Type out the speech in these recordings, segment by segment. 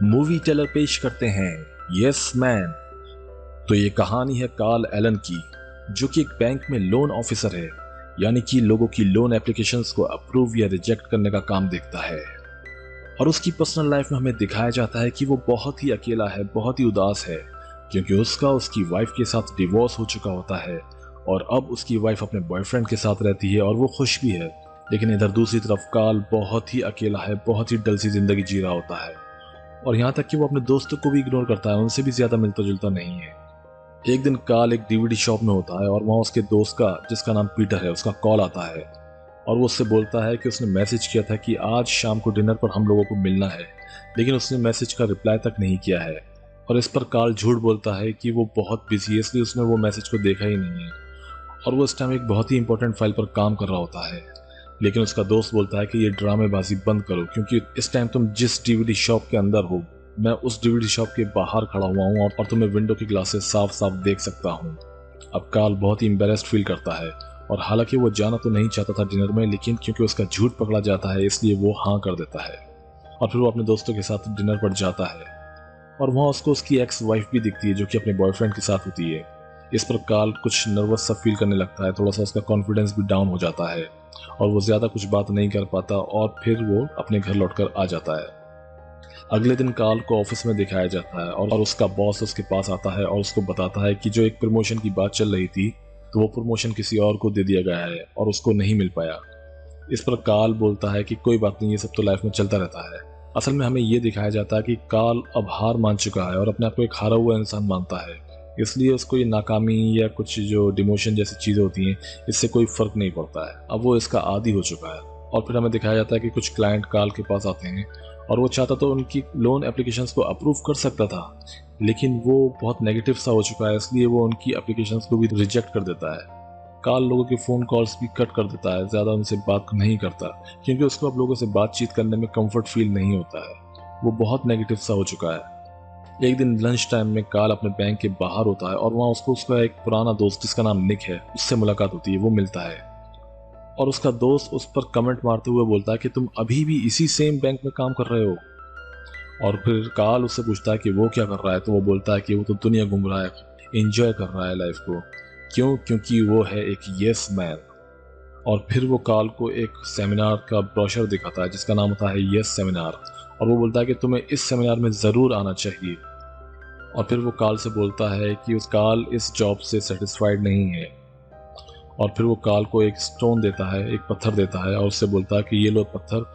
Movie Taylor पेश करते हैं यस मैन। तो ये कहानी है कार्ल एलन की, जो कि एक बैंक में लोन ऑफिसर है, यानी कि लोगों की लोन एप्लीकेशंस को अप्रूव या रिजेक्ट करने का काम देखता है। और उसकी पर्सनल लाइफ में हमें दिखाया जाता है कि वो बहुत ही अकेला है, बहुत ही उदास है, क्योंकि उसकी वाइफ के साथ डिवोर्स हो चुका होता है और अब उसकी वाइफ अपने बॉयफ्रेंड के साथ रहती है और वो खुश भी है। लेकिन इधर दूसरी तरफ कार्ल बहुत ही अकेला है, बहुत ही डल सी जिंदगी जी रहा होता है और यहाँ तक कि वो अपने दोस्तों को भी इग्नोर करता है, उनसे भी ज्यादा मिलता जुलता नहीं है। एक दिन कार्ल एक डीवीडी शॉप में होता है और वहाँ उसके दोस्त का, जिसका नाम पीटर है, उसका कॉल आता है और वो उससे बोलता है कि उसने मैसेज किया था कि आज शाम को डिनर पर हम लोगों को मिलना है, लेकिन उसने मैसेज का रिप्लाई तक नहीं किया है। और इस पर कार्ल झूठ बोलता है कि वो बहुत बिजी है, इसलिए उसने वो मैसेज को देखा ही नहीं है और वो इस टाइम एक बहुत ही इंपॉर्टेंट फाइल पर काम कर रहा होता है। लेकिन उसका दोस्त बोलता है कि ये ड्रामेबाजी बंद करो, क्योंकि इस टाइम तुम जिस डीवीडी शॉप के अंदर हो, मैं उस डीवीडी शॉप के बाहर खड़ा हुआ हूँ और तुम्हें विंडो की ग्लास से साफ साफ देख सकता हूँ। अब कार्ल बहुत ही एम्बेरेस्ड फील करता है और हालांकि वो जाना तो नहीं चाहता था डिनर में, लेकिन क्योंकि उसका झूठ पकड़ा जाता है इसलिए वो हाँ कर देता है और फिर वो अपने दोस्तों के साथ डिनर पर जाता है और वहाँ उसको उसकी एक्स वाइफ भी दिखती है, जो कि अपने बॉयफ्रेंड के साथ होती है। इस पर कार्ल कुछ नर्वस सा फील करने लगता है, थोड़ा सा उसका कॉन्फिडेंस भी डाउन हो जाता है और वो ज्यादा कुछ बात नहीं कर पाता और फिर वो अपने घर लौटकर आ जाता है। अगले दिन कार्ल को ऑफिस में दिखाया जाता है और उसका बॉस उसके पास आता है और उसको बताता है कि जो एक प्रमोशन की बात चल रही थी, तो वो प्रमोशन किसी और को दे दिया गया है और उसको नहीं मिल पाया। इस पर कार्ल बोलता है कि कोई बात नहीं, ये सब तो लाइफ में चलता रहता है। असल में हमें ये दिखाया जाता है कि कार्ल अब हार मान चुका है और अपने आप को एक हारा हुआ इंसान मानता है, इसलिए उसको ये नाकामी या कुछ जो डिमोशन जैसी चीज़ें होती हैं, इससे कोई फर्क नहीं पड़ता है। अब वो इसका आदी हो चुका है। और फिर हमें दिखाया जाता है कि कुछ क्लाइंट कार्ल के पास आते हैं और वो चाहता तो उनकी लोन एप्लीकेशंस को अप्रूव कर सकता था, लेकिन वो बहुत नेगेटिव सा हो चुका है, इसलिए वो उनकी एप्लीकेशंस को भी रिजेक्ट कर देता है। कार्ल लोगों के फ़ोन कॉल्स भी कट कर देता है, ज़्यादा उनसे बात नहीं करता, क्योंकि उसको अब लोगों से बातचीत करने में कंफर्ट फील नहीं होता है। वो बहुत नेगेटिव सा हो चुका है। एक दिन लंच टाइम में कार्ल अपने बैंक के बाहर होता है और वहाँ उसको उसका एक पुराना दोस्त, जिसका नाम निक है, उससे मुलाकात होती है। वो मिलता है और उसका दोस्त उस पर कमेंट मारते हुए बोलता है कि तुम अभी भी इसी सेम बैंक में काम कर रहे हो। और फिर कार्ल उससे पूछता है कि वो क्या कर रहा है, तो वो बोलता है कि वो तो दुनिया घूम रहा है, एंजॉय कर रहा है लाइफ को। क्यों? क्योंकि वो है एक यस मैन। और फिर वो कार्ल को एक सेमिनार का ब्रोशर दिखाता है जिसका नाम होता है यस सेमिनार, और वो बोलता है कि तुम्हें इस सेमिनार में ज़रूर आना चाहिए। और फिर वो कार्ल से बोलता है कि उस कार्ल इस जॉब से सेटिस्फाइड नहीं है। और फिर वो कार्ल को एक स्टोन देता है, एक पत्थर देता है और उससे बोलता है कि ये लो पत्थर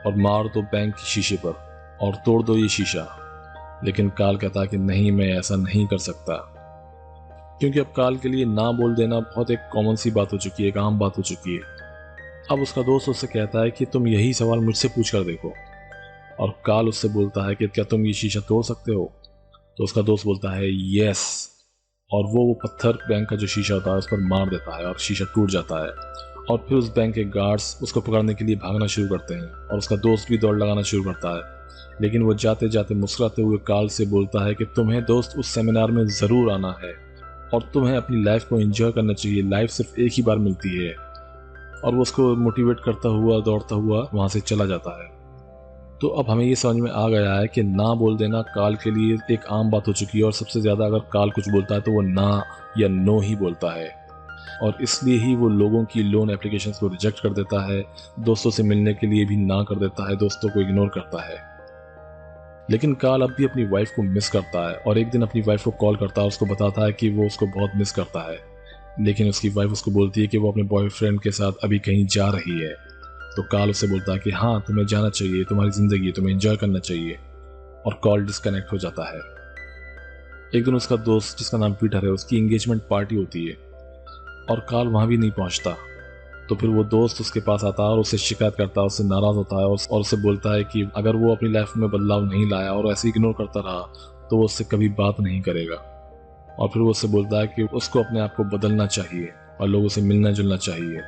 और मार दो बैंक के शीशे पर और तोड़ दो ये शीशा। लेकिन कार्ल कहता है कि नहीं, मैं ऐसा नहीं कर सकता, क्योंकि अब कार्ल के लिए ना बोल देना बहुत एक कॉमन सी बात हो चुकी है, एक आम बात हो चुकी है। अब उसका दोस्त उससे कहता है कि तुम यही सवाल मुझसे पूछ कर देखो। और कार्ल उससे बोलता है कि क्या तुम ये शीशा तोड़ सकते हो? तो उसका दोस्त बोलता है यस, और वो पत्थर बैंक का जो शीशा होता है उस पर मार देता है और शीशा टूट जाता है। और फिर उस बैंक के गार्ड्स उसको पकड़ने के लिए भागना शुरू करते हैं और उसका दोस्त भी दौड़ लगाना शुरू करता है। लेकिन वो जाते जाते मुस्कुराते हुए कार्ल से बोलता है कि तुम्हें दोस्त उस सेमिनार में ज़रूर आना है और तुम्हें अपनी लाइफ को एंजॉय करना चाहिए, लाइफ सिर्फ एक ही बार मिलती है। और वो उसको मोटिवेट करता हुआ दौड़ता हुआ वहाँ से चला जाता है। तो अब हमें ये समझ में आ गया है कि ना बोल देना कार्ल के लिए एक आम बात हो चुकी है और सबसे ज़्यादा अगर कार्ल कुछ बोलता है तो वो ना या नो ही बोलता है, और इसलिए ही वो लोगों की लोन एप्लीकेशंस को रिजेक्ट कर देता है, दोस्तों से मिलने के लिए भी ना कर देता है, दोस्तों को इग्नोर करता है। लेकिन कार्ल अब भी अपनी वाइफ को मिस करता है और एक दिन अपनी वाइफ को कॉल करता है, उसको बताता है कि वो उसको बहुत मिस करता है। लेकिन उसकी वाइफ उसको बोलती है कि वो अपने बॉयफ्रेंड के साथ अभी कहीं जा रही है। तो कार्ल उससे बोलता है कि हाँ, तुम्हें जाना चाहिए, तुम्हारी ज़िंदगी है, तुम्हें एंजॉय करना चाहिए। और कॉल डिस्कनेक्ट हो जाता है। एक दिन उसका दोस्त, जिसका नाम पीटर है, उसकी एंगेजमेंट पार्टी होती है और कार्ल वहाँ भी नहीं पहुँचता। तो फिर वो दोस्त उसके पास आता है और उससे शिकायत करता है, उससे नाराज़ होता है और उससे बोलता है कि अगर वो अपनी लाइफ में बदलाव नहीं लाया और ऐसे इग्नोर करता रहा तो वो उससे कभी बात नहीं करेगा। और फिर वो उससे बोलता है कि उसको अपने आप को बदलना चाहिए और लोगों से मिलना जुलना चाहिए।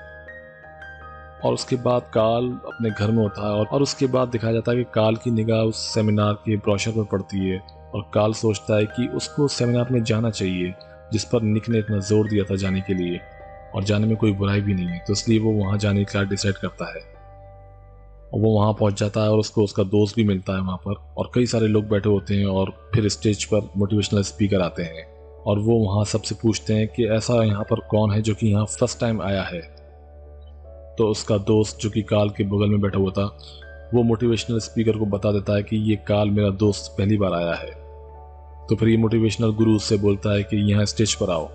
और उसके बाद कार्ल अपने घर में होता है और उसके बाद दिखाया जाता है कि कार्ल की निगाह उस सेमिनार के ब्रोशर पर पड़ती है और कार्ल सोचता है कि उसको सेमिनार में जाना चाहिए, जिस पर निक ने इतना जोर दिया था जाने के लिए, और जाने में कोई बुराई भी नहीं है, तो इसलिए वो वहाँ जाने का डिसाइड करता है। और वो वहाँ पहुँच जाता है और उसको उसका दोस्त भी मिलता है वहाँ पर, और कई सारे लोग बैठे होते हैं। और फिर स्टेज पर मोटिवेशनल स्पीकर आते हैं और वो वहाँ सबसे पूछते हैं कि ऐसा यहाँ पर कौन है जो कि यहाँ फर्स्ट टाइम आया है। तो उसका दोस्त जो कि कार्ल के बगल में बैठा हुआ था, वो मोटिवेशनल स्पीकर को बता देता है कि ये कार्ल मेरा दोस्त पहली बार आया है। तो फिर ये मोटिवेशनल गुरु उससे बोलता है कि यहाँ स्टेज पर आओ,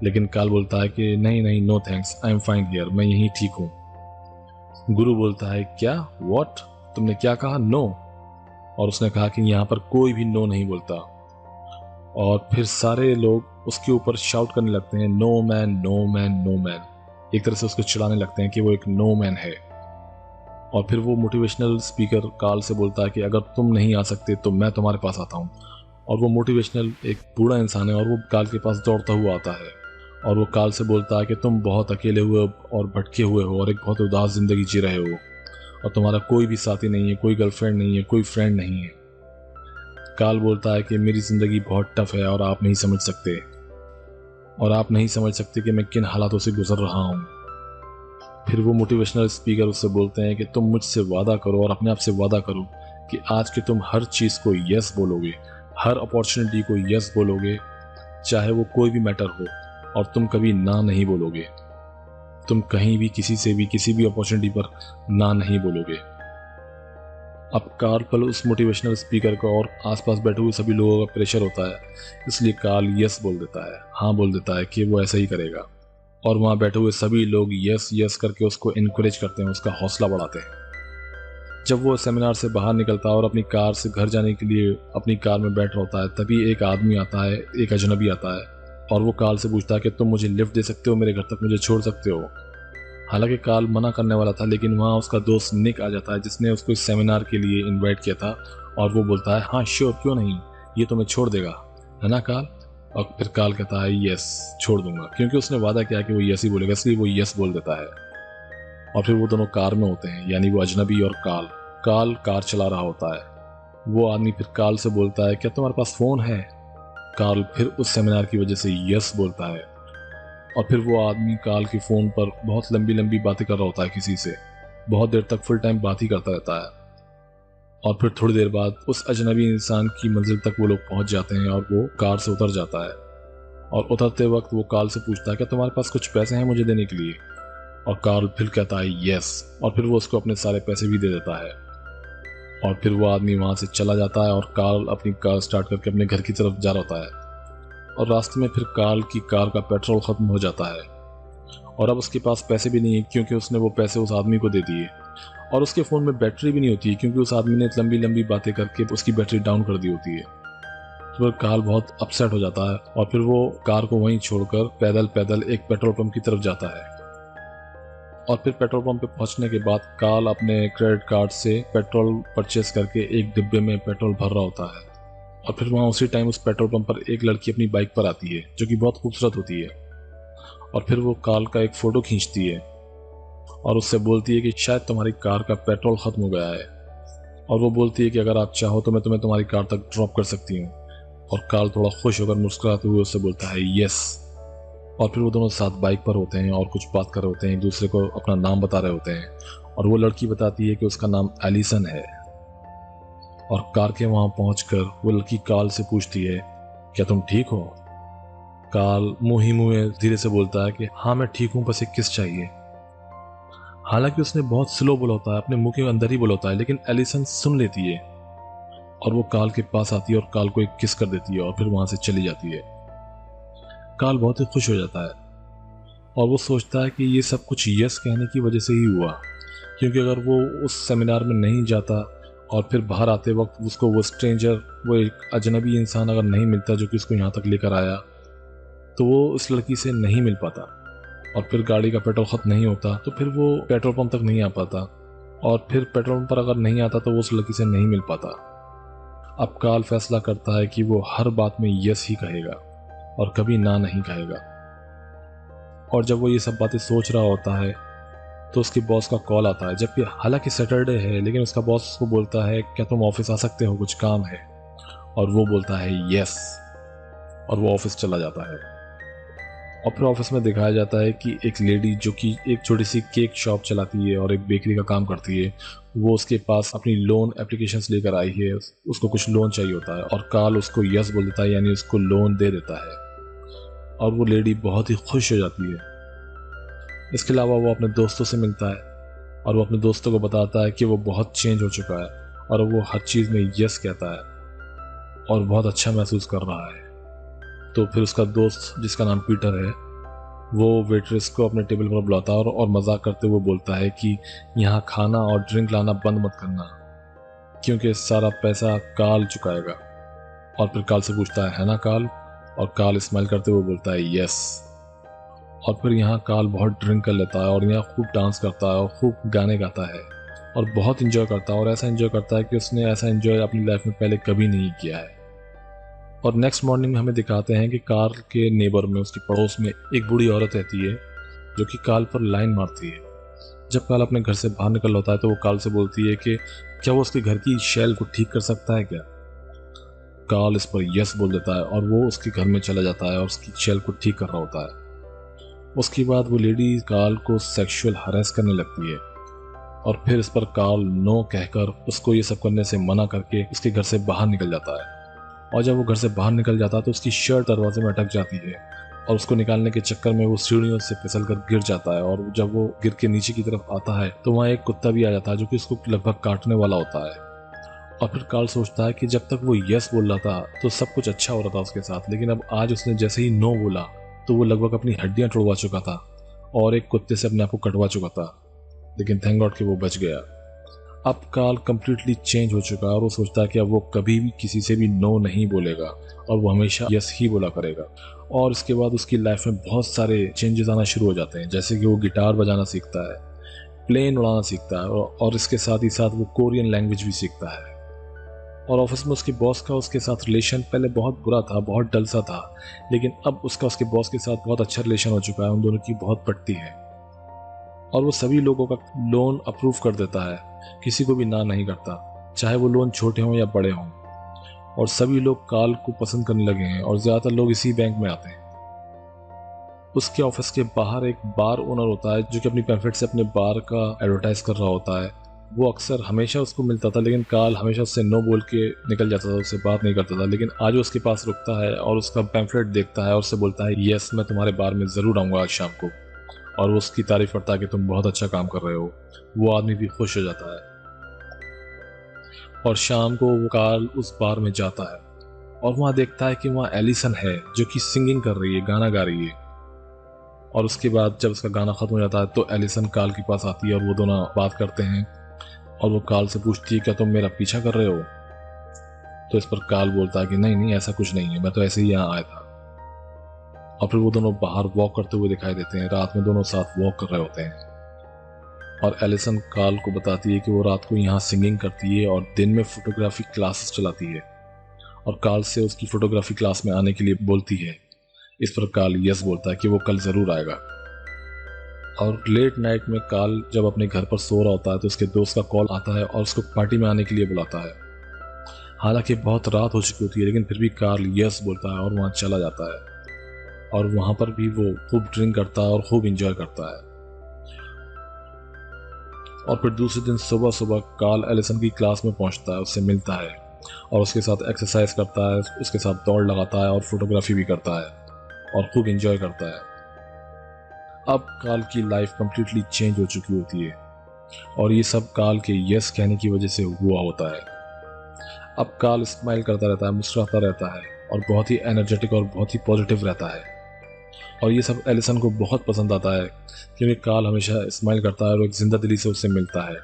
लेकिन कार्ल बोलता है कि नहीं नहीं, no thanks, I am fine here, मैं यहीं ठीक हूँ। गुरु बोलता है क्या, व्हाट, तुमने क्या कहा, नो? और उसने कहा कि यहाँ पर कोई भी नो नहीं बोलता। और फिर सारे लोग उसके ऊपर शाउट करने लगते हैं, no man, no man, no man. एक तरह से उसको चिढ़ाने लगते हैं कि वो एक नो मैन है। और फिर वो मोटिवेशनल स्पीकर कार्ल से बोलता है कि अगर तुम नहीं आ सकते तो मैं तुम्हारे पास आता हूँ। और वो मोटिवेशनल एक बूढ़ा इंसान है और वो कार्ल के पास दौड़ता हुआ आता है और वो कार्ल से बोलता है कि तुम बहुत अकेले हुए और भटके हुए हो और एक बहुत उदास ज़िंदगी जी रहे हो और तुम्हारा कोई भी साथी नहीं है, कोई गर्लफ्रेंड नहीं है, कोई फ्रेंड नहीं है। कार्ल बोलता है कि मेरी ज़िंदगी बहुत टफ है और आप नहीं समझ सकते, और आप नहीं समझ सकते कि मैं किन हालातों से गुजर रहा हूँ। फिर वो मोटिवेशनल स्पीकर उससे बोलते हैं कि तुम मुझसे वादा करो और अपने आप से वादा करो कि आज के तुम हर चीज़ को यस बोलोगे, हर अपॉर्चुनिटी को यस बोलोगे, चाहे वो कोई भी मैटर हो, और तुम कभी ना नहीं बोलोगे। तुम कहीं भी किसी से भी किसी भी अपॉर्चुनिटी पर ना नहीं बोलोगे। अब कार्ल पर उस मोटिवेशनल स्पीकर को और आसपास बैठे हुए सभी लोगों का प्रेशर होता है, इसलिए कार्ल यस बोल देता है, हाँ बोल देता है कि वो ऐसा ही करेगा। और वहाँ बैठे हुए सभी लोग यस यस करके उसको इनकरेज करते हैं, उसका हौसला बढ़ाते हैं। जब वो सेमिनार से बाहर निकलता है और अपनी कार से घर जाने के लिए अपनी कार में बैठ रहा होता है, तभी एक आदमी आता है, एक अजनबी आता है और वो कार्ल से पूछता है कि तुम मुझे लिफ्ट दे सकते हो, मेरे घर तक मुझे छोड़ सकते हो। हालांकि कार्ल मना करने वाला था, लेकिन वहाँ उसका दोस्त निक आ जाता है जिसने उसको इस सेमिनार के लिए इनवाइट किया था, और वो बोलता है हाँ श्योर, क्यों नहीं, ये तुम्हें छोड़ देगा, है ना कार्ल? और फिर कार्ल कहता है यस, छोड़ दूंगा, क्योंकि उसने वादा किया कि वो यस ही बोलेगा, इसलिए वो यस बोल देता है। और फिर वो दोनों कार में होते हैं, यानी वो अजनबी और कार्ल। कार्ल कार चला रहा होता है। वो आदमी फिर कार्ल से बोलता है क्या तुम्हारे पास फ़ोन है? कार्ल फिर उस सेमिनार की वजह से यस बोलता है। और फिर वो आदमी कार्ल के फ़ोन पर बहुत लंबी लंबी बातें कर रहा होता है किसी से, बहुत देर तक फुल टाइम बात ही करता रहता है। और फिर थोड़ी देर बाद उस अजनबी इंसान की मंजिल तक वो लोग पहुंच जाते हैं और वो कार से उतर जाता है। और उतरते वक्त वो कार्ल से पूछता है क्या तुम्हारे पास कुछ पैसे हैं मुझे देने के लिए? और कार्ल फिर कहता है यस, और फिर वो उसको अपने सारे पैसे भी दे देता है। और फिर वो आदमी वहाँ से चला जाता है और कार्ल अपनी कार स्टार्ट करके अपने घर की तरफ जा रहा होता है। और रास्ते में फिर कार्ल की कार का पेट्रोल ख़त्म हो जाता है और अब उसके पास पैसे भी नहीं है, क्योंकि उसने वो पैसे उस आदमी को दे दिए। और उसके फ़ोन में बैटरी भी नहीं होती है, क्योंकि उस आदमी ने लंबी लंबी बातें करके उसकी बैटरी डाउन कर दी होती है। तो फिर कार्ल बहुत अपसेट हो जाता है और फिर वो कार को वहीं छोड़कर पैदल पैदल एक पेट्रोल पंप की तरफ जाता है। और फिर पेट्रोल पंप पे पहुंचने के बाद कार्ल अपने क्रेडिट कार्ड से पेट्रोल परचेस करके एक डिब्बे में पेट्रोल भर रहा होता है। और फिर वहाँ उसी टाइम उस पेट्रोल पंप पर एक लड़की अपनी बाइक पर आती है जो कि बहुत खूबसूरत होती है। और फिर वो कार्ल का एक फ़ोटो खींचती है और उससे बोलती है कि शायद तुम्हारी कार का पेट्रोल ख़त्म हो गया है। और वो बोलती है कि अगर आप चाहो तो मैं तुम्हें तुम्हारी कार तक ड्रॉप कर सकती हूँ। और कार्ल थोड़ा खुश होकर मुस्कुराते हुए उससे बोलता है यस। और फिर वो दोनों साथ बाइक पर होते हैं और कुछ बात कर रहे होते हैं, एक दूसरे को अपना नाम बता रहे होते हैं। और वो लड़की बताती है कि उसका नाम एलिसन है। और कार के वहाँ पहुँचकर वो लड़की कार्ल से पूछती है क्या तुम ठीक हो? कार्ल मुँह ही मुँह धीरे से बोलता है कि हाँ मैं ठीक हूँ, बस एक किस चाहिए। हालांकि उसने बहुत स्लो बोला होता है, अपने मुंह के अंदर ही बोला होता है, लेकिन एलिसन सुन लेती है और वो कार्ल के पास आती है और कार्ल को एक किस कर देती है और फिर वहाँ से चली जाती है। कार्ल बहुत ही खुश हो जाता है और वो सोचता है कि ये सब कुछ यस कहने की वजह से ही हुआ, क्योंकि अगर वो उस सेमिनार में नहीं जाता और फिर बाहर आते वक्त उसको वो स्ट्रेंजर, वो एक अजनबी इंसान अगर नहीं मिलता जो कि उसको यहाँ तक लेकर आया, तो वो उस लड़की से नहीं मिल पाता। और फिर गाड़ी का पेट्रोल खत्म नहीं होता तो फिर वो पेट्रोल पंप तक नहीं आ पाता, और फिर पेट्रोल पंप पर अगर नहीं आता तो वो उस लड़की से नहीं मिल पाता। अब कार्ल फैसला करता है कि वो हर बात में यस ही कहेगा और कभी ना नहीं कहेगा। और जब वो ये सब बातें सोच रहा होता है तो उसके बॉस का कॉल आता है, जबकि हालांकि सैटरडे है, लेकिन उसका बॉस उसको बोलता है क्या तुम ऑफिस आ सकते हो, कुछ काम है? और वो बोलता है यस, और वो ऑफिस चला जाता है। और फिर ऑफिस में दिखाया जाता है कि एक लेडी जो कि एक छोटी सी केक शॉप चलाती है और एक बेकरी का काम करती है, वो उसके पास अपनी लोन एप्लीकेशंस लेकर आई है। उसको कुछ लोन चाहिए होता है और कार्ल उसको यस बोल देता है, यानी उसको लोन दे देता है और वो लेडी बहुत ही खुश हो जाती है। इसके अलावा वो अपने दोस्तों से मिलता है और वो अपने दोस्तों को बताता है कि वो बहुत चेंज हो चुका है और वो हर चीज़ में यस कहता है और बहुत अच्छा महसूस कर रहा है। तो फिर उसका दोस्त जिसका नाम पीटर है, वो वेट्रेस को अपने टेबल पर बुलाता है और मजाक करते हुए बोलता है कि यहाँ खाना और ड्रिंक लाना बंद मत करना, क्योंकि सारा पैसा कार्ल चुकाएगा। और फिर कार्ल से पूछता है ना कार्ल? और कार्ल स्माइल करते हुए बोलता है यस। और फिर यहाँ कार्ल बहुत ड्रिंक कर लेता है और यहाँ खूब डांस करता है और खूब गाने गाता है और बहुत इंजॉय करता है, और ऐसा इंजॉय करता है कि उसने ऐसा इंजॉय अपनी लाइफ में पहले कभी नहीं किया है। और नेक्स्ट मॉर्निंग में हमें दिखाते हैं कि कार्ल के नेबर में, उसकी पड़ोस में एक बूढ़ी औरत रहती है जो कि कार्ल पर लाइन मारती है। जब कार्ल अपने घर से बाहर निकल होता है तो वो कार्ल से बोलती है कि क्या वो उसके घर की शेल को ठीक कर सकता है क्या। कार्ल इस पर यस बोल देता है और वो उसके घर में चला जाता है और उसकी शेल को ठीक कर रहा होता है। उसके बाद वो लेडी कार्ल को सेक्सुअल हरेस करने लगती है और फिर इस पर कार्ल नो कहकर उसको ये सब करने से मना करके उसके घर से बाहर निकल जाता है। और जब वो घर से बाहर निकल जाता है तो उसकी शर्ट दरवाजे में अटक जाती है और उसको निकालने के चक्कर में वो सीढ़ियों से फिसल कर गिर जाता है। और जब वो गिर के नीचे की तरफ आता है तो वहाँ एक कुत्ता भी आ जाता है जो कि उसको लगभग काटने वाला होता है। और फिर कार्ल सोचता है कि जब तक वो यस बोल रहा था तो सब कुछ अच्छा हो रहा था उसके साथ, लेकिन अब आज उसने जैसे ही नो बोला तो वो लगभग अपनी हड्डियां तोड़वा चुका था और एक कुत्ते से अपने आप को कटवा चुका था, लेकिन थैंक गॉड कि वो बच गया। अब कार्ल कम्प्लीटली चेंज हो चुका है और वो सोचता है कि अब वो कभी भी किसी से भी नो नहीं बोलेगा और वो हमेशा यस ही बोला करेगा। और इसके बाद उसकी लाइफ में बहुत सारे चेंजेस आना शुरू हो जाते हैं, जैसे कि वो गिटार बजाना सीखता है, प्लेन उड़ाना सीखता है और इसके साथ ही साथ वो कोरियन लैंग्वेज भी सीखता है। और ऑफिस में उसके बॉस का उसके साथ रिलेशन पहले बहुत बुरा था, बहुत डल सा था, लेकिन अब उसका उसके बॉस के साथ बहुत अच्छा रिलेशन हो चुका है, उन दोनों की बहुत पटती है और वो सभी लोगों का लोन अप्रूव कर देता है, किसी को भी ना नहीं करता, चाहे वो लोन छोटे हों या बड़े हों। और सभी लोग कार्ल को पसंद करने लगे हैं और ज़्यादातर लोग इसी बैंक में आते हैं। उसके ऑफिस के बाहर एक बार ओनर होता है जो कि अपनी पैम्फलेट से अपने बार का एडवर्टाइज कर रहा होता है। वो अक्सर हमेशा उसको मिलता था, लेकिन कार्ल हमेशा उससे नो बोल के निकल जाता था, उससे बात नहीं करता था। लेकिन आज वो उसके पास रुकता है और उसका पैम्फलेट देखता है और उससे बोलता है यस, मैं तुम्हारे बार में ज़रूर आऊँगा आज शाम को। और वो उसकी तारीफ करता है कि तुम बहुत अच्छा काम कर रहे हो। वो आदमी भी खुश हो जाता है और शाम को वो कार्ल उस बार में जाता है और वहाँ देखता है कि वहाँ एलिसन है जो कि सिंगिंग कर रही है, गाना गा रही है। और उसके बाद जब उसका गाना खत्म हो जाता है तो एलिसन कार्ल के पास आती है और वो दोनों बात करते हैं और वो कार्ल से पूछती है क्या तुम मेरा पीछा कर रहे हो। तो इस पर कार्ल बोलता है कि नहीं नहीं, ऐसा कुछ नहीं है, मैं तो ऐसे ही यहाँ आया था। और फिर वो दोनों बाहर वॉक करते हुए दिखाई देते हैं, रात में दोनों साथ वॉक कर रहे होते हैं। और एलिसन कार्ल को बताती है कि वो रात को यहाँ सिंगिंग करती है और दिन में फोटोग्राफी क्लासेस चलाती है और कार्ल से उसकी फोटोग्राफी क्लास में आने के लिए बोलती है। इस पर कार्ल यस बोलता है कि वो कल ज़रूर आएगा। और लेट नाइट में कार्ल जब अपने घर पर सो रहा होता है तो उसके दोस्त का कॉल आता है और उसको पार्टी में आने के लिए बुलाता है। हालांकि बहुत रात हो चुकी होती है, लेकिन फिर भी कार्ल यस बोलता है और वहाँ चला जाता है और वहाँ पर भी वो खूब ड्रिंक करता है और खूब इंजॉय करता है। और फिर दूसरे दिन सुबह सुबह कार्ल एलिसन की क्लास में पहुँचता है, उससे मिलता है और उसके साथ एक्सरसाइज करता है, उसके साथ दौड़ लगाता है और फोटोग्राफी भी करता है और खूब इंजॉय करता है। अब कार्ल की लाइफ कम्प्लीटली चेंज हो चुकी होती है और ये सब कार्ल के यस कहने की वजह से हुआ होता है। अब कार्ल स्माइल करता रहता है, मुस्कुराता रहता है और बहुत ही एनर्जेटिक और बहुत ही पॉजिटिव रहता है। और ये सब एलिसन को बहुत पसंद आता है क्योंकि कार्ल हमेशा स्माइल करता है और एक जिंदा दिली से उससे मिलता है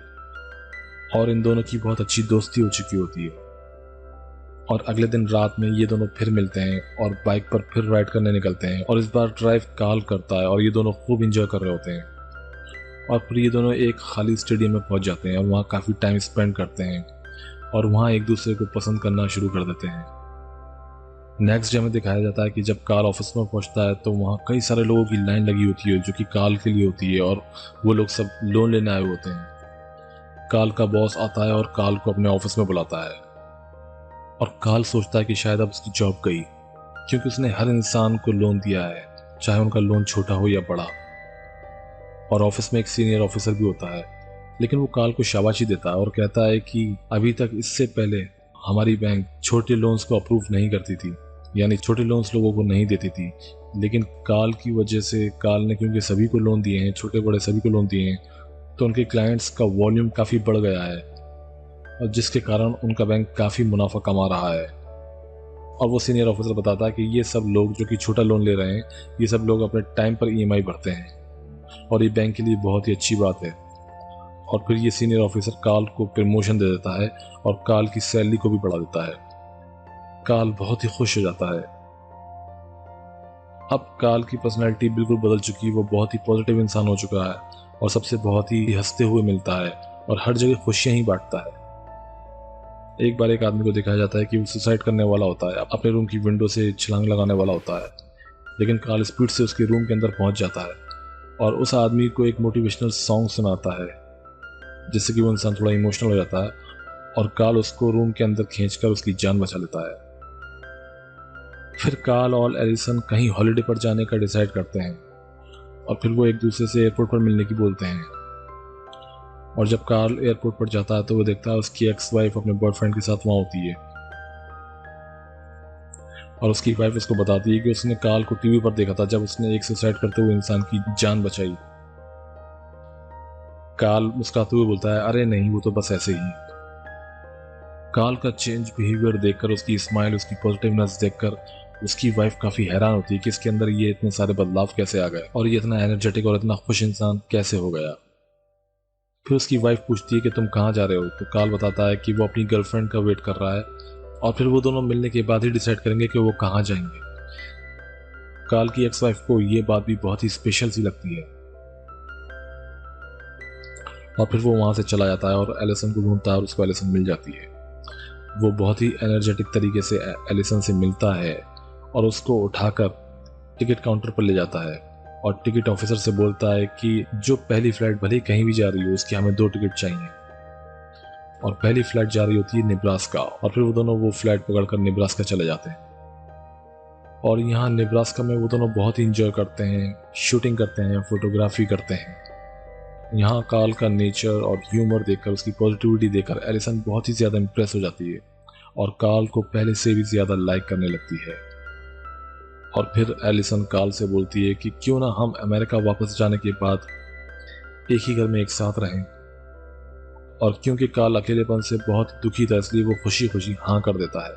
और इन दोनों की बहुत अच्छी दोस्ती हो चुकी होती है। और अगले दिन रात में ये दोनों फिर मिलते हैं और बाइक पर फिर राइड करने निकलते हैं और इस बार ड्राइव कार्ल करता है और ये दोनों खूब इंजॉय कर रहे होते हैं। और फिर ये दोनों एक खाली स्टेडियम में पहुंच जाते हैं और वहाँ काफ़ी टाइम स्पेंड करते हैं और वहाँ एक दूसरे को पसंद करना शुरू कर देते हैं। नेक्स्ट डे में दिखाया जाता है कि जब कार्ल ऑफिस में पहुंचता है तो वहाँ कई सारे लोगों की लाइन लगी होती है जो कि कार्ल के लिए होती है और वो लोग सब लोन लेने आए होते हैं। कार्ल का बॉस आता है और कार्ल को अपने ऑफिस में बुलाता है और कार्ल सोचता है कि शायद अब उसकी जॉब गई, क्योंकि उसने हर इंसान को लोन दिया है चाहे उनका लोन छोटा हो या बड़ा। और ऑफिस में एक सीनियर ऑफिसर भी होता है, लेकिन वो काल को शाबाशी देता है और कहता है कि अभी तक इससे पहले हमारी बैंक छोटे लोन्स को अप्रूव नहीं करती थी, यानी छोटे लोन्स लोगों को नहीं देती थी। लेकिन काल की वजह से, काल ने क्योंकि सभी को लोन दिए हैं, छोटे बड़े सभी को लोन दिए हैं, तो उनके क्लाइंट्स का वॉल्यूम काफ़ी बढ़ गया है और जिसके कारण उनका बैंक काफ़ी मुनाफा कमा रहा है। और वो सीनियर ऑफिसर बताता है कि ये सब लोग जो कि छोटा लोन ले रहे हैं, ये सब लोग अपने टाइम पर ईएमआई भरते हैं और ये बैंक के लिए बहुत ही अच्छी बात है। और फिर ये सीनियर ऑफिसर काल को प्रमोशन दे देता है और काल की सैलरी को भी बढ़ा देता है। काल बहुत ही खुश हो जाता है। अब काल की पर्सनैलिटी बिल्कुल बदल चुकी है, वो बहुत ही पॉजिटिव इंसान हो चुका है और सबसे बहुत ही हंसते हुए मिलता है और हर जगह खुशियां ही बांटता है। एक बार एक आदमी को दिखाया जाता है कि वो सुसाइड करने वाला होता है, अपने रूम की विंडो से छलांग लगाने वाला होता है, लेकिन काल स्पीड से उसके रूम के अंदर पहुंच जाता है और उस आदमी को एक मोटिवेशनल सॉन्ग सुनाता है, जिससे कि वो इंसान थोड़ा इमोशनल हो जाता है और काल उसको रूम के अंदर खींचकर उसकी जान बचा लेता है। फिर काल और एलिसन कहीं हॉलिडे पर जाने का डिसाइड करते हैं और फिर वो एक दूसरे से एयरपोर्ट पर मिलने की बोलते हैं। और जब कार्ल एयरपोर्ट पर जाता है तो वो देखता है उसकी एक्स वाइफ अपने बॉयफ्रेंड के साथ वहां होती है और उसकी वाइफ उसको बताती है कि उसने कार्ल को टीवी पर देखा था जब उसने एक सुसाइड करते हुए इंसान की जान बचाई। कार्ल मुस्कुराते हुए बोलता है, अरे नहीं, वो तो बस ऐसे ही। कार्ल का चेंज बिहेवियर देखकर, उसकी स्माइल, उसकी पॉजिटिवनेस देखकर उसकी वाइफ काफी हैरान होती है कि इसके अंदर ये इतने सारे बदलाव कैसे आ गए और ये इतना एनर्जेटिक और इतना खुश इंसान कैसे हो गया। फिर उसकी वाइफ पूछती है कि तुम कहाँ जा रहे हो, तो कार्ल बताता है कि वो अपनी गर्लफ्रेंड का वेट कर रहा है और फिर वो दोनों मिलने के बाद ही डिसाइड करेंगे कि वो कहाँ जाएंगे। कार्ल की एक्स वाइफ को ये बात भी बहुत ही स्पेशल सी लगती है और फिर वो वहां से चला जाता है और एलिसन को ढूंढता है और उसको एलिसन मिल जाती है। वो बहुत ही एनर्जेटिक तरीके से एलिसन से मिलता है और उसको उठाकर टिकट काउंटर पर ले जाता है और टिकट ऑफिसर से बोलता है कि जो पहली फ्लाइट भले कहीं भी जा रही हो, उसकी हमें 2 टिकट चाहिए। और पहली फ्लाइट जा रही होती है नेब्रास्का और फिर वो दोनों वो फ्लाइट पकड़कर नेब्रास्का चले जाते हैं। और यहाँ नेब्रास्का में वो दोनों बहुत ही इंजॉय करते हैं, शूटिंग करते हैं, फोटोग्राफी करते हैं। यहाँ कार्ल का नेचर और ह्यूमर देखकर, उसकी पॉजिटिविटी देखकर एलिसन बहुत ही ज़्यादा इंप्रेस हो जाती है और कार्ल को पहले से भी ज़्यादा लाइक करने लगती है। और फिर एलिसन कार्ल से बोलती है कि क्यों ना हम अमेरिका वापस जाने के बाद एक ही घर में एक साथ रहें। और क्योंकि कार्ल अकेलेपन से बहुत दुखी था, इसलिए वो खुशी खुशी हाँ कर देता है।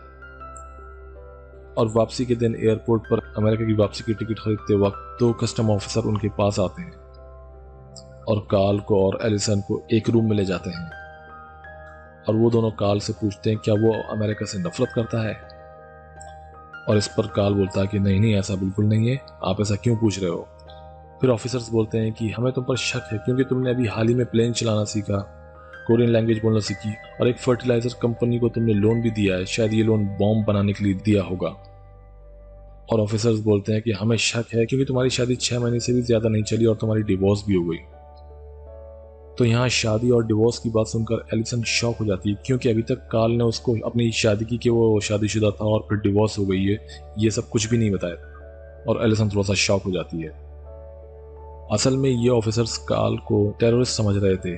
और वापसी के दिन एयरपोर्ट पर अमेरिका की वापसी की टिकट खरीदते वक्त 2 कस्टम ऑफिसर उनके पास आते हैं और कार्ल को और एलिसन को एक रूम में ले जाते हैं। और वो दोनों कार्ल से पूछते हैं क्या वो अमेरिका से नफरत करता है। और इस पर कार्ल बोलता है कि नहीं नहीं, ऐसा बिल्कुल नहीं है, आप ऐसा क्यों पूछ रहे हो। फिर ऑफिसर्स बोलते हैं कि हमें तुम पर शक है क्योंकि तुमने अभी हाल ही में प्लेन चलाना सीखा, कोरियन लैंग्वेज बोलना सीखी और एक फर्टिलाइजर कंपनी को तुमने लोन भी दिया है, शायद ये लोन बॉम्ब बनाने के लिए दिया होगा। और ऑफिसर्स बोलते हैं कि हमें शक है क्योंकि तुम्हारी शादी 6 महीने से भी ज्यादा नहीं चली और तुम्हारी डिवोर्स भी हो गई। तो यहाँ शादी और डिवोर्स की बात सुनकर एलिसन शॉक हो जाती है क्योंकि अभी तक कार्ल ने उसको अपनी शादी की कि वो शादीशुदा था और फिर डिवोर्स हो गई है, ये सब कुछ भी नहीं बताया। और एलिसन थोड़ा सा शॉक हो जाती है। असल में ये ऑफिसर्स कार्ल को टेररिस्ट समझ रहे थे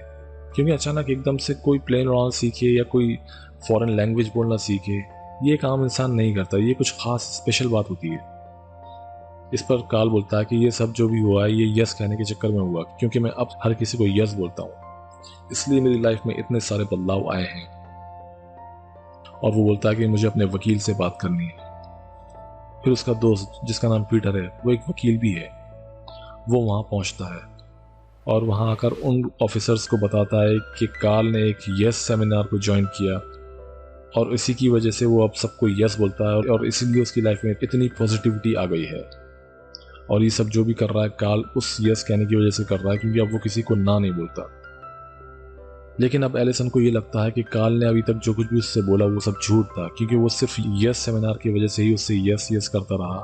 क्योंकि अचानक एकदम से कोई प्लेन उड़ाना सीखे या कोई फॉरेन लैंग्वेज बोलना सीखे, ये एक आम इंसान नहीं करता, ये कुछ खास स्पेशल बात होती है। इस पर कार्ल बोलता है कि ये सब जो भी हुआ है ये यस कहने के चक्कर में हुआ क्योंकि मैं अब हर किसी को यस बोलता हूँ, इसलिए मेरी लाइफ में इतने सारे बदलाव आए हैं। और वो बोलता है कि मुझे अपने वकील से बात करनी है। फिर उसका दोस्त जिसका नाम पीटर है, वो एक वकील भी है, वो वहाँ पहुँचता है और वहाँ आकर उन ऑफिसर्स को बताता है कि कार्ल ने एक यस सेमिनार को ज्वाइन किया और इसी की वजह से वो अब सबको यस बोलता है और इसीलिए उसकी लाइफ में इतनी पॉजिटिविटी आ गई है। और ये सब जो भी कर रहा है कार्ल उस यस कहने की वजह से कर रहा है क्योंकि अब वो किसी को ना नहीं बोलता। लेकिन अब एलिसन को ये लगता है कि कार्ल ने अभी तक जो कुछ भी उससे बोला वो सब झूठ था क्योंकि वो सिर्फ यस सेमिनार की वजह से ही उससे यस यस करता रहा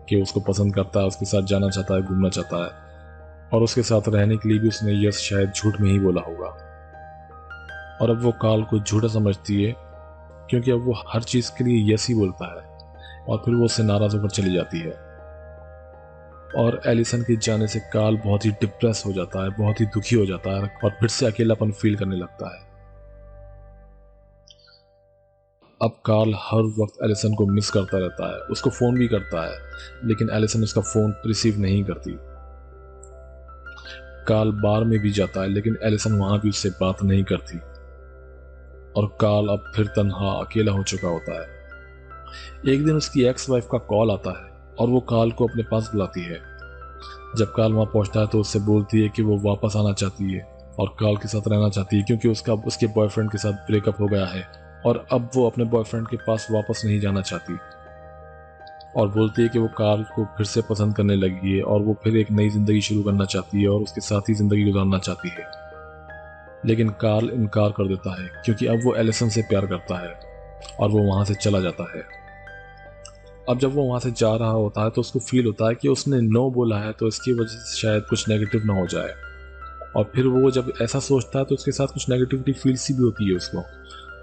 कि उसको पसंद करता है, उसके साथ जाना चाहता है, घूमना चाहता है और उसके साथ रहने के लिए भी उसने यस शायद झूठ में ही बोला होगा। और अब वो कार्ल को झूठा समझती है क्योंकि अब वो हर चीज़ के लिए यस ही बोलता है और फिर वो उससे नाराज़ होकर चली जाती है। और एलिसन के जाने से कार्ल बहुत ही डिप्रेस हो जाता है, बहुत ही दुखी हो जाता है और फिर से अकेलापन फील करने लगता है। अब कार्ल हर वक्त एलिसन को मिस करता रहता है, उसको फ़ोन भी करता है, लेकिन एलिसन उसका फ़ोन रिसीव नहीं करती। कार्ल बार में भी जाता है, लेकिन एलिसन वहाँ भी उससे बात नहीं करती और कार्ल अब फिर तन्हा अकेला हो चुका होता है। एक दिन उसकी एक्स वाइफ का कॉल आता है और वो कार्ल को अपने पास बुलाती है। जब कार्ल वहाँ पहुँचता है तो उससे बोलती है कि वो वापस आना चाहती है और कार्ल के साथ रहना चाहती है, क्योंकि उसके बॉयफ्रेंड के साथ ब्रेकअप हो गया है और अब वो अपने बॉयफ्रेंड के पास वापस नहीं जाना चाहती। और बोलती है कि वो कार्ल को फिर से पसंद करने लगी है और वो फिर एक नई जिंदगी शुरू करना चाहती है और उसके साथ ही जिंदगी गुजारना चाहती है। लेकिन कार्ल इनकार कर देता है, क्योंकि अब वो एलिसन से प्यार करता है और वो वहाँ से चला जाता है। अब जब वो वहाँ से जा रहा होता है तो उसको फील होता है कि उसने नो बोला है तो इसकी वजह से शायद कुछ नेगेटिव ना हो जाए। और फिर वो जब ऐसा सोचता है तो उसके साथ कुछ नेगेटिविटी फील सी भी होती है उसको।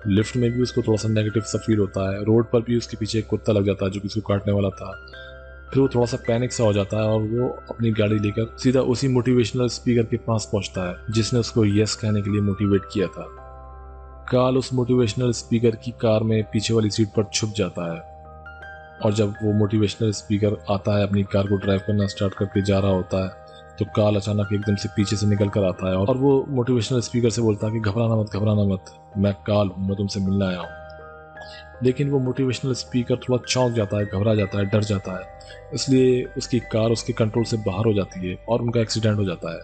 लिफ्ट में भी उसको थोड़ा सा नेगेटिव सा फील होता है, रोड पर भी उसके पीछे एक कुत्ता लग जाता है जो कि उसको काटने वाला था। फिर वो थोड़ा सा पैनिक सा हो जाता है और वो अपनी गाड़ी लेकर सीधा उसी मोटिवेशनल स्पीकर के पास पहुंचता है जिसने उसको यस कहने के लिए मोटिवेट किया था। कार्ल उस मोटिवेशनल स्पीकर की कार में पीछे वाली सीट पर छुप जाता है और जब वो मोटिवेशनल स्पीकर आता है अपनी कार को ड्राइव करना स्टार्ट करके जा रहा होता है तो कार्ल अचानक एकदम से पीछे से निकल कर आता है और वो मोटिवेशनल स्पीकर से बोलता है कि घबराना मत, मैं कार्ल हूँ, मैं तुमसे मिलने आया हूँ। लेकिन वो मोटिवेशनल स्पीकर थोड़ा चौंक जाता है, घबरा जाता है, डर जाता है, इसलिए उसकी कार उसके कंट्रोल से बाहर हो जाती है और उनका एक्सीडेंट हो जाता है।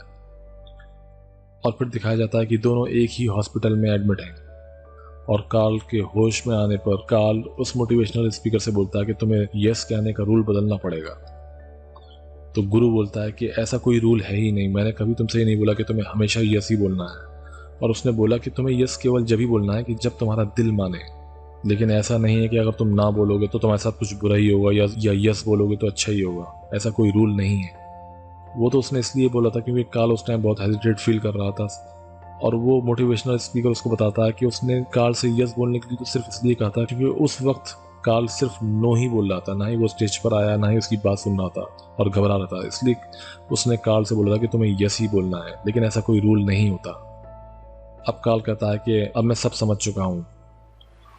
और फिर दिखाया जाता है कि दोनों एक ही हॉस्पिटल में एडमिट हैं और कार्ल के होश में आने पर कार्ल उस मोटिवेशनल स्पीकर से बोलता है कि तुम्हें यस कहने का रूल बदलना पड़ेगा। तो गुरु बोलता है कि ऐसा कोई रूल है ही नहीं, मैंने कभी तुमसे ये नहीं बोला कि तुम्हें हमेशा यस ही बोलना है। और उसने बोला कि तुम्हें यस केवल जब ही बोलना है कि जब तुम्हारा दिल माने, लेकिन ऐसा नहीं है कि अगर तुम ना बोलोगे तो तुम्हारे साथ कुछ बुरा ही होगा या यस बोलोगे तो अच्छा ही होगा, ऐसा कोई रूल नहीं है। वो तो उसने इसलिए बोला था क्योंकि कार्ल उस टाइम बहुत हेजिटेट फील कर रहा था और वो मोटिवेशनल स्पीकर उसको बताता है कि उसने कार्ल से यस बोलने के लिए तो सिर्फ इसलिए कहा था क्योंकि उस वक्त कार्ल सिर्फ नो ही बोल रहा था, ना ही वो स्टेज पर आया, ना ही उसकी बात सुन रहा था और घबरा रहा था, इसलिए उसने कार्ल से बोला था कि तुम्हें यस ही बोलना है, लेकिन ऐसा कोई रूल नहीं होता। अब कार्ल कहता है कि अब मैं सब समझ चुका हूँ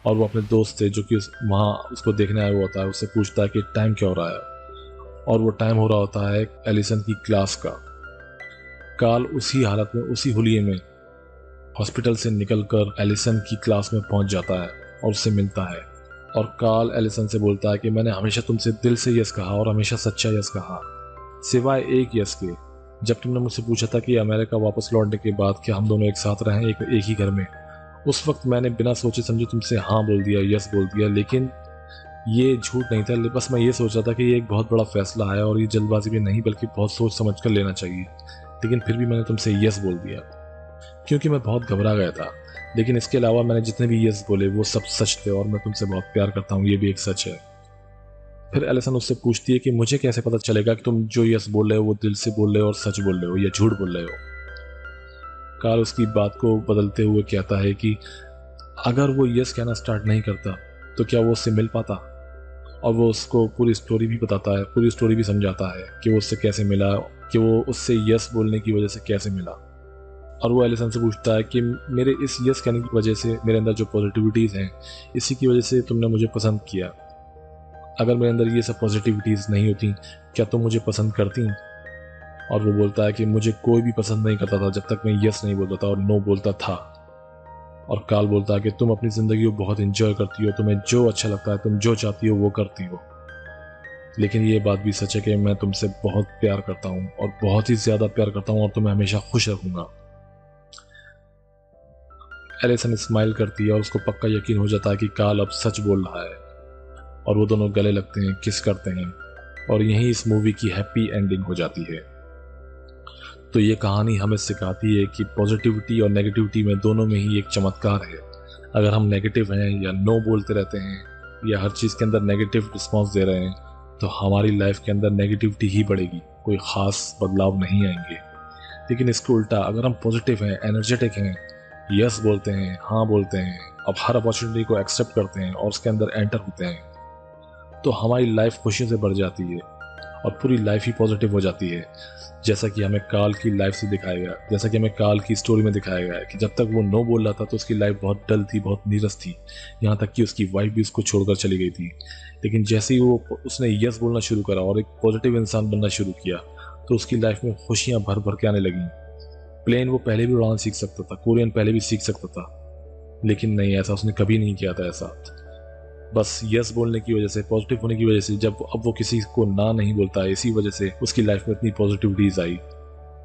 और वो अपने दोस्त से जो कि वहाँ उसको देखने आया हुआ होता है उससे पूछता है कि टाइम क्या हो रहा है और वो टाइम हो रहा होता है एलिसन की क्लास का। कार्ल उसी हालत में, उसी हुलिये में हॉस्पिटल से निकलकर एलिसन की क्लास में पहुंच जाता है और उससे मिलता है और कार्ल एलिसन से बोलता है कि मैंने हमेशा तुमसे दिल से यस कहा और हमेशा सच्चा यस कहा, सिवाय एक यस के, जब तुमने मुझसे पूछा था कि अमेरिका वापस लौटने के बाद क्या हम दोनों एक साथ रहें एक ही घर में। उस वक्त मैंने बिना सोचे समझे तुमसे हाँ बोल दिया, यस बोल दिया, लेकिन ये झूठ नहीं था, बस मैं ये सोच रहा था कि ये एक बहुत बड़ा फैसला है और ये जल्दबाजी में नहीं बल्कि बहुत सोच समझ कर लेना चाहिए, लेकिन फिर भी मैंने तुमसे यस बोल दिया क्योंकि मैं बहुत घबरा गया था। लेकिन इसके अलावा मैंने जितने भी यस बोले वो सब सच थे और मैं तुमसे बहुत प्यार करता हूँ, ये भी एक सच है। फिर एलिसन उससे पूछती है कि मुझे कैसे पता चलेगा कि तुम जो यस बोल रहे हो वो दिल से बोल रहे हो और सच बोल रहे हो या झूठ बोल रहे हो। कार्ल उसकी बात को बदलते हुए कहता है कि अगर वो यस कहना स्टार्ट नहीं करता तो क्या वो उससे मिल पाता, और वो उसको पूरी स्टोरी भी बताता है, पूरी स्टोरी भी समझाता है कि वो उससे कैसे मिला, कि वो उससे यस बोलने की वजह से कैसे मिला। और वो एलिसन से पूछता है कि मेरे इस यस कहने की वजह से मेरे अंदर जो पॉजिटिविटीज़ हैं इसी की वजह से तुमने मुझे पसंद किया, अगर मेरे अंदर ये सब पॉजिटिविटीज़ नहीं होती क्या तुम मुझे पसंद करती। और वो बोलता है कि मुझे कोई भी पसंद नहीं करता था जब तक मैं यस नहीं बोलता था और नो बोलता था। और कार्ल बोलता है कि तुम अपनी ज़िंदगी को बहुत इंजॉय करती हो, तुम्हें जो अच्छा लगता है, तुम जो चाहती हो वो करती हो, लेकिन ये बात भी सच है कि मैं तुमसे बहुत प्यार करता हूँ और बहुत ही ज़्यादा प्यार करता हूँ और तुम्हें हमेशा खुश रखूँगा। एलिसन स्माइल करती है और उसको पक्का यकीन हो जाता है कि कार्ल अब सच बोल रहा है और वो दोनों गले लगते हैं, किस करते हैं और यहीं इस मूवी की हैप्पी एंडिंग हो जाती है। तो ये कहानी हमें सिखाती है कि पॉजिटिविटी और नेगेटिविटी में दोनों में ही एक चमत्कार है। अगर हम नेगेटिव हैं या नो बोलते रहते हैं या हर चीज़ के अंदर नेगेटिव रिस्पॉन्स दे रहे हैं तो हमारी लाइफ के अंदर नेगेटिविटी ही बढ़ेगी, कोई ख़ास बदलाव नहीं आएंगे। लेकिन इसके उल्टा अगर हम पॉजिटिव हैं, एनर्जेटिक हैं, यस बोलते हैं, हाँ बोलते हैं, अब हर अपॉर्चुनिटी को एक्सेप्ट करते हैं और उसके अंदर एंटर होते हैं तो हमारी लाइफ खुशियों से भर जाती है। और पूरी लाइफ ही पॉजिटिव हो जाती है। जैसा कि हमें काल की लाइफ से दिखाया गया, जैसा कि हमें काल की स्टोरी में दिखाया गया है कि जब तक वो नो बोल रहा था तो उसकी लाइफ बहुत डल थी, बहुत नीरस थी, यहाँ तक कि उसकी वाइफ भी उसको छोड़कर चली गई थी। लेकिन जैसे ही उसने यस बोलना शुरू करा और एक पॉजिटिव इंसान बनना शुरू किया तो उसकी लाइफ में खुशियाँ भर भर के आने लगी। प्लेन वो पहले भी उड़ान सीख सकता था, कोरियन पहले भी सीख सकता था, लेकिन नहीं, ऐसा उसने कभी नहीं किया था। ऐसा बस यस बोलने की वजह से, पॉजिटिव होने की वजह से, जब अब वो किसी को ना नहीं बोलता है, इसी वजह से उसकी लाइफ में इतनी पॉजिटिविटीज आई।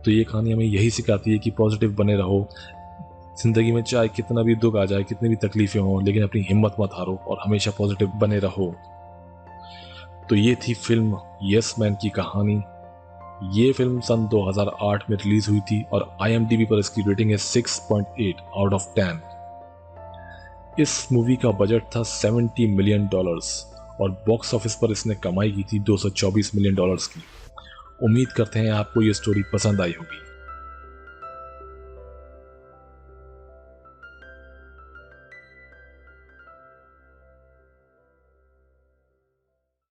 तो ये कहानी हमें यही सिखाती है कि पॉजिटिव बने रहो जिंदगी में, चाहे कितना भी दुख आ जाए, कितनी भी तकलीफें हों, लेकिन अपनी हिम्मत मत हारो और हमेशा पॉजिटिव बने रहो। तो ये थी फिल्म यस मैन की कहानी। ये फिल्म सन 2008 में रिलीज हुई थी और IMDb पर इसकी रेटिंग है 6.8 आउट ऑफ 10। इस मूवी का बजट था $70 मिलियन और बॉक्स ऑफिस पर इसने कमाई की थी $224 मिलियन की। उम्मीद करते हैं आपको ये स्टोरी पसंद आई होगी।